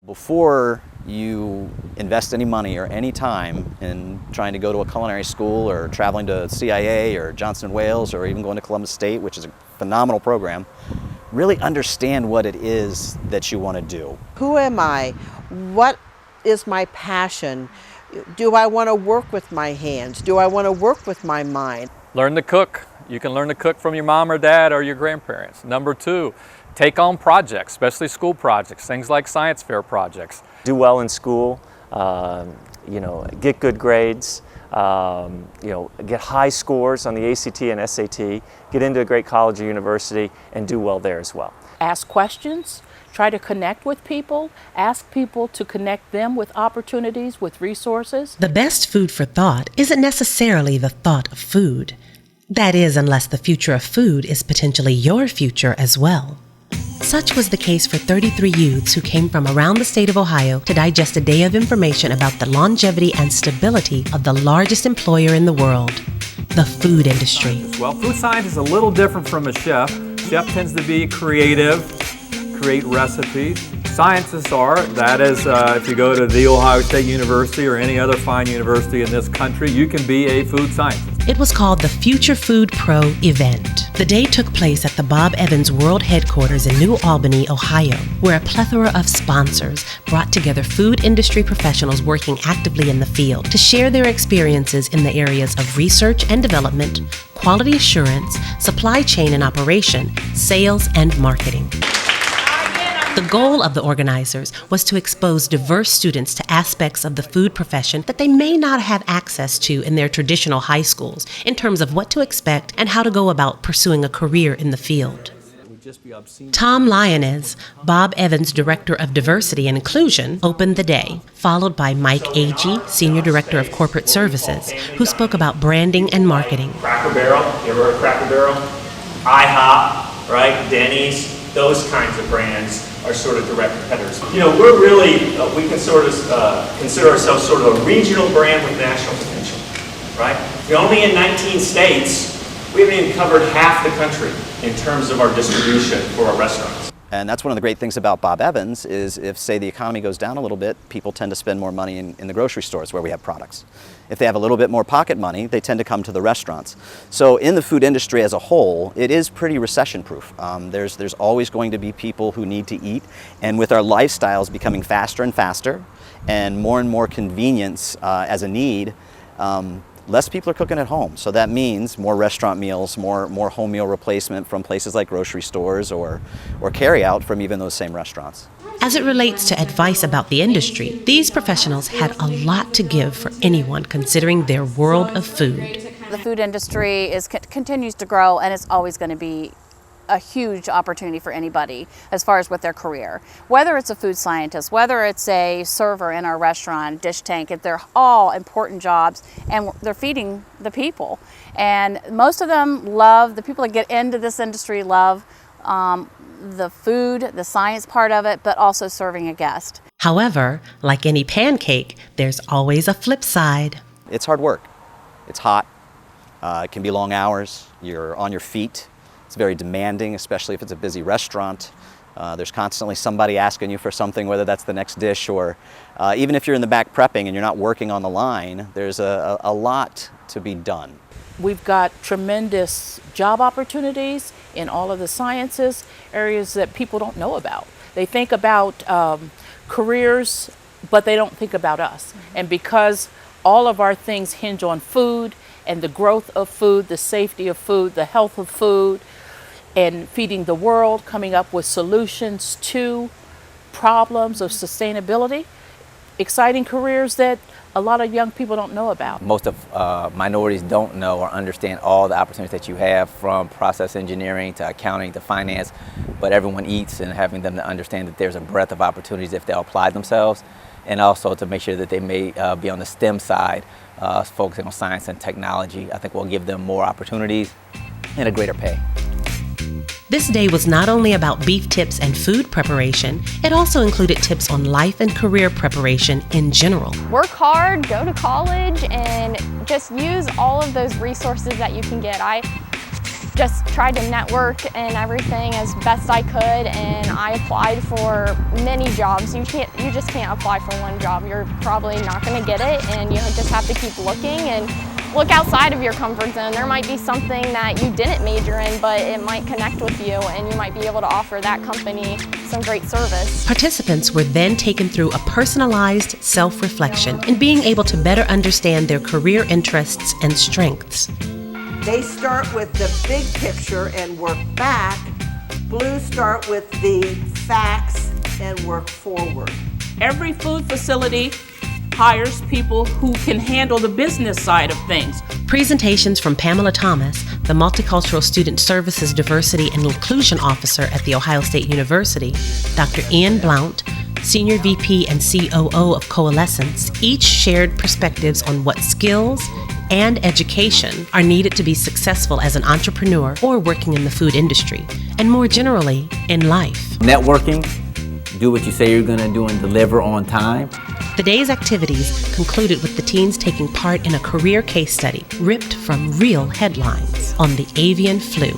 Before you invest any money or any time in trying to go to a culinary school or traveling to CIA or Johnson & Wales or even going to Columbus State, which is a phenomenal program, really understand what it is that you want to do. Who am I? What is my passion? Do I want to work with my hands? Do I want to work with my mind? Learn to cook. You can learn to cook from your mom or dad or your grandparents. Number two, take on projects, especially school projects, things like science fair projects. Do well in school, get good grades, get high scores on the ACT and SAT, get into a great college or university, and do well there as well. Ask questions, try to connect with people, ask people to connect them with opportunities, with resources. The best food for thought isn't necessarily the thought of food. That is, unless the future of food is potentially your future as well. Such was the case for 33 youths who came from around the state of Ohio to digest a day of information about the longevity and stability of the largest employer in the world, the food industry. Well, food science is a little different from a chef. Chef tends to be creative, create recipes. Scientists are, that is, if you go to The Ohio State University or any other fine university in this country, you can be a food scientist. It was called the Future Food Pro event. The day took place at the Bob Evans World Headquarters in New Albany, Ohio, where a plethora of sponsors brought together food industry professionals working actively in the field to share their experiences in the areas of research and development, quality assurance, supply chain and operation, sales, and marketing. The goal of the organizers was to expose diverse students to aspects of the food profession that they may not have access to in their traditional high schools in terms of what to expect and how to go about pursuing a career in the field. Tom Lyonez, Bob Evans' Director of Diversity and Inclusion, opened the day, followed by Mike Agee, Senior Director of Corporate Services, who spoke about branding and marketing. Cracker Barrel, you ever heard of Cracker Barrel? IHOP, right? Denny's, those kinds of brands are sort of direct competitors. We're really, we can sort of consider ourselves sort of a regional brand with national potential, right? We're only in 19 states. We haven't even covered half the country in terms of our distribution for our restaurants. And that's one of the great things about Bob Evans is if, say, the economy goes down a little bit, people tend to spend more money in the grocery stores where we have products. If they have a little bit more pocket money, they tend to come to the restaurants. So in the food industry as a whole, it is pretty recession-proof. There's always going to be people who need to eat, and with our lifestyles becoming faster and faster and more convenience as a need, less people are cooking at home. So that means more restaurant meals, more home meal replacement from places like grocery stores or carry out from even those same restaurants. As it relates to advice about the industry, these professionals had a lot to give for anyone considering their world of food. The food industry continues to grow, and it's always going to be a huge opportunity for anybody as far as with their career. Whether it's a food scientist, whether it's a server in our restaurant, dish tank, they're all important jobs, and they're feeding the people. And most of them love, the people that get into this industry love the food, the science part of it, but also serving a guest. However, like any pancake, there's always a flip side. It's hard work. It's hot. It can be long hours. You're on your feet. It's very demanding, especially if it's a busy restaurant. There's constantly somebody asking you for something, whether that's the next dish or even if you're in the back prepping and you're not working on the line, there's a lot to be done. We've got tremendous job opportunities in all of the sciences, areas that people don't know about. They think about careers, but they don't think about us. And because all of our things hinge on food and the growth of food, the safety of food, the health of food, and feeding the world, coming up with solutions to problems of sustainability, exciting careers that a lot of young people don't know about. Most of minorities don't know or understand all the opportunities that you have, from process engineering to accounting to finance, but everyone eats, and having them to understand that there's a breadth of opportunities if they'll apply themselves, and also to make sure that they may be on the STEM side, focusing on science and technology. I think will give them more opportunities and a greater pay. This day was not only about beef tips and food preparation, it also included tips on life and career preparation in general. Work hard, go to college, and just use all of those resources that you can get. Just tried to network and everything as best I could, and I applied for many jobs. You just can't apply for one job. You're probably not going to get it, and you just have to keep looking and look outside of your comfort zone. There might be something that you didn't major in, but it might connect with you, and you might be able to offer that company some great service. Participants were then taken through a personalized self-reflection in being able to better understand their career interests and strengths. They start with the big picture and work back. Blue start with the facts and work forward. Every food facility hires people who can handle the business side of things. Presentations from Pamela Thomas, the Multicultural Student Services Diversity and Inclusion Officer at The Ohio State University, Dr. Ian Blount, Senior VP and COO of Coalescence, each shared perspectives on what skills and education are needed to be successful as an entrepreneur or working in the food industry, and more generally, in life. Networking, do what you say you're going to do and deliver on time. The day's activities concluded with the teens taking part in a career case study ripped from real headlines on the avian flu.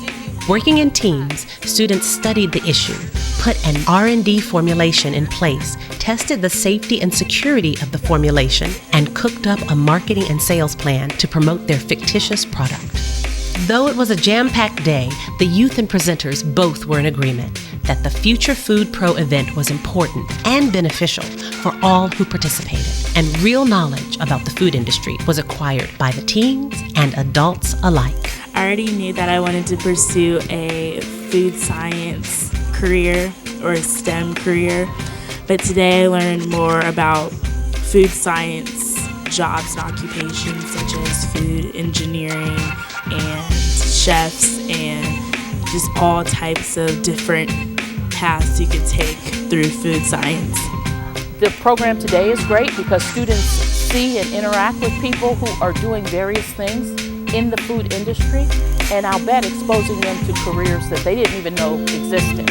Working in teams, students studied the issue, put an R&D formulation in place, tested the safety and security of the formulation, and cooked up a marketing and sales plan to promote their fictitious product. Though it was a jam-packed day, the youth and presenters both were in agreement that the Future Food Pro event was important and beneficial for all who participated, and real knowledge about the food industry was acquired by the teens and adults alike. I already knew that I wanted to pursue a food science career or a STEM career, but today I learned more about food science jobs and occupations such as food engineering and chefs and just all types of different paths you could take through food science. The program today is great because students see and interact with people who are doing various things in the food industry, and I'll bet exposing them to careers that they didn't even know existed.